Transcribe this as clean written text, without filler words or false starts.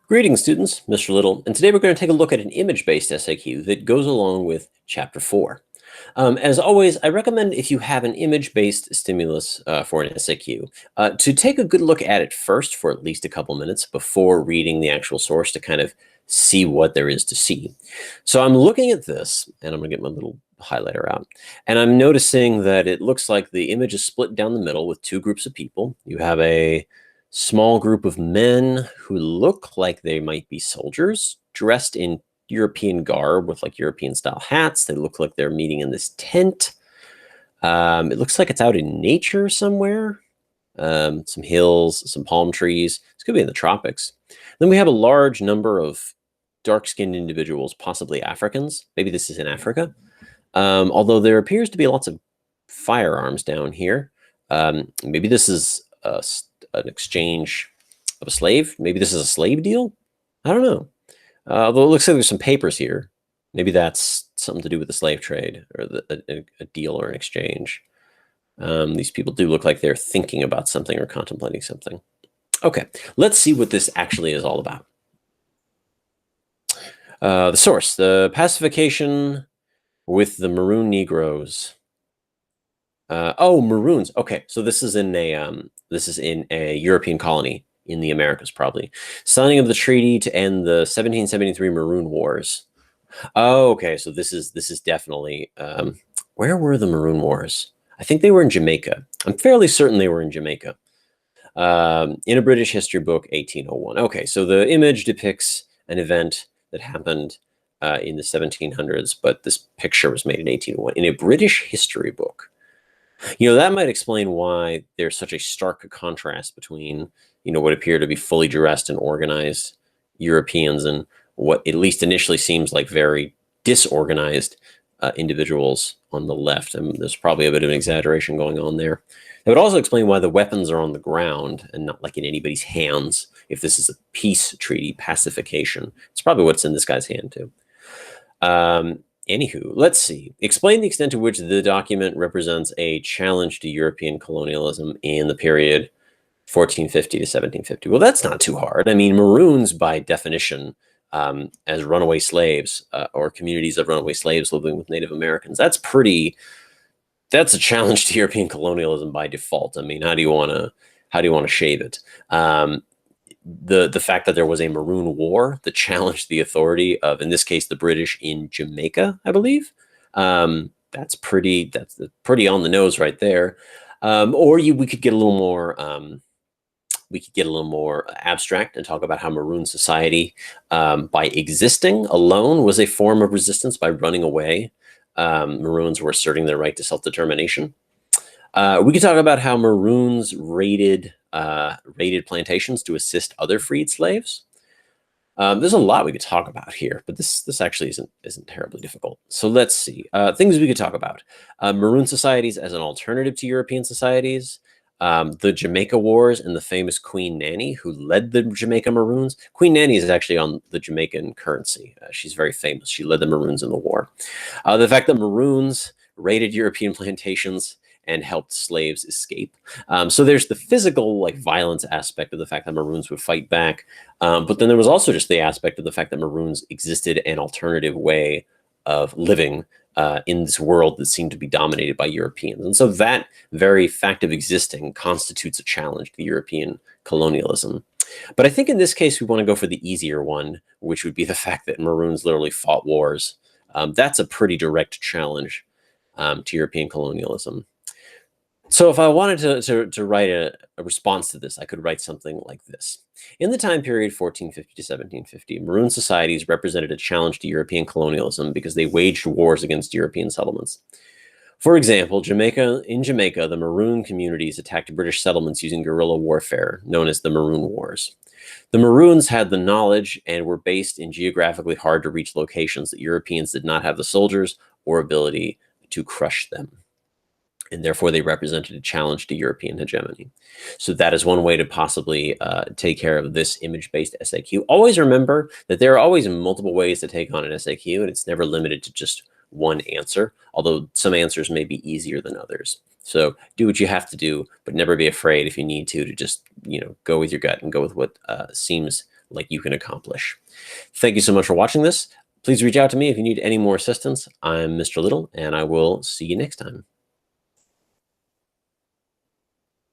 Greetings, students. Mr. Little, and today we're going to take a look at an image-based SAQ that goes along with Chapter 4. As always, I recommend if you have an image-based stimulus for an SAQ, to take a good look at it first for at least a couple minutes before reading the actual source to kind of see what there is to see. So I'm looking at this, and I'm going to get my little highlighter out, and I'm noticing that it looks like the image is split down the middle with two groups of people. You have a small group of men who look like they might be soldiers, dressed in European garb with like European style hats. They look like they're meeting in this tent. It looks like it's out in nature somewhere. Some hills, some palm trees. This could be in the tropics. Then we have a large number of dark-skinned individuals, possibly Africans. Maybe this is in Africa. Although there appears to be lots of firearms down here. Maybe this is an exchange of a slave. Maybe this is a slave deal. I don't know. Although it looks like there's some papers here. Maybe that's something to do with the slave trade or a deal or an exchange. These people do look like they're thinking about something or contemplating something. Okay, let's see what this actually is all about. The source, the pacification with the Maroon Negroes. Oh, Maroons. Okay, so this is in a European colony in the Americas, probably. Signing of the treaty to end the 1773 Maroon Wars. Oh, okay, so this is definitely where were the Maroon Wars? I think they were in Jamaica. I'm fairly certain they were in Jamaica. In a British history book, 1801. Okay, so the image depicts an event that happened in the 1700s, but this picture was made in 1801 in a British history book. You know, that might explain why there's such a stark contrast between, you know, what appear to be fully dressed and organized Europeans and what at least initially seems like very disorganized individuals on the left. And there's probably a bit of an exaggeration going on there. It would also explain why the weapons are on the ground and not like in anybody's hands. If this is a peace treaty, pacification, it's probably what's in this guy's hand too. Anywho, let's see. Explain the extent to which the document represents a challenge to European colonialism in the period 1450 to 1750. Well, that's not too hard. I mean, Maroons, by definition, as runaway slaves or communities of runaway slaves living with Native Americans, that's a challenge to European colonialism by default. I mean, how do you want to shave it? The fact that there was a Maroon War that challenged the authority of, in this case, the British in Jamaica, I believe. That's pretty on the nose right there. We could get a little more abstract and talk about how Maroon society, by existing alone, was a form of resistance by running away. Maroons were asserting their right to self-determination. We could talk about how Maroons raided plantations to assist other freed slaves. There's a lot we could talk about here, but this actually isn't terribly difficult. So let's see things we could talk about: Maroon societies as an alternative to European societies, the Jamaica Wars, and the famous Queen Nanny, who led the Jamaica Maroons. Queen Nanny is actually on the Jamaican currency. She's very famous. She led the Maroons in the war. The fact that Maroons raided European plantations and helped slaves escape. So there's the physical, like, violence aspect of the fact that Maroons would fight back. But then there was also just the aspect of the fact that Maroons existed an alternative way of living in this world that seemed to be dominated by Europeans. And so that very fact of existing constitutes a challenge to European colonialism. But I think in this case, we want to go for the easier one, which would be the fact that Maroons literally fought wars. That's a pretty direct challenge to European colonialism. So if I wanted to write a response to this, I could write something like this. In the time period 1450 to 1750, Maroon societies represented a challenge to European colonialism because they waged wars against European settlements. For example, in Jamaica, the Maroon communities attacked British settlements using guerrilla warfare, known as the Maroon Wars. The Maroons had the knowledge and were based in geographically hard-to-reach locations that Europeans did not have the soldiers or ability to crush them. And therefore, they represented a challenge to European hegemony. So that is one way to possibly take care of this image-based SAQ. Always remember that there are always multiple ways to take on an SAQ, and it's never limited to just one answer, although some answers may be easier than others. So do what you have to do, but never be afraid if you need to just, go with your gut and go with what seems like you can accomplish. Thank you so much for watching this. Please reach out to me if you need any more assistance. I'm Mr. Little, and I will see you next time.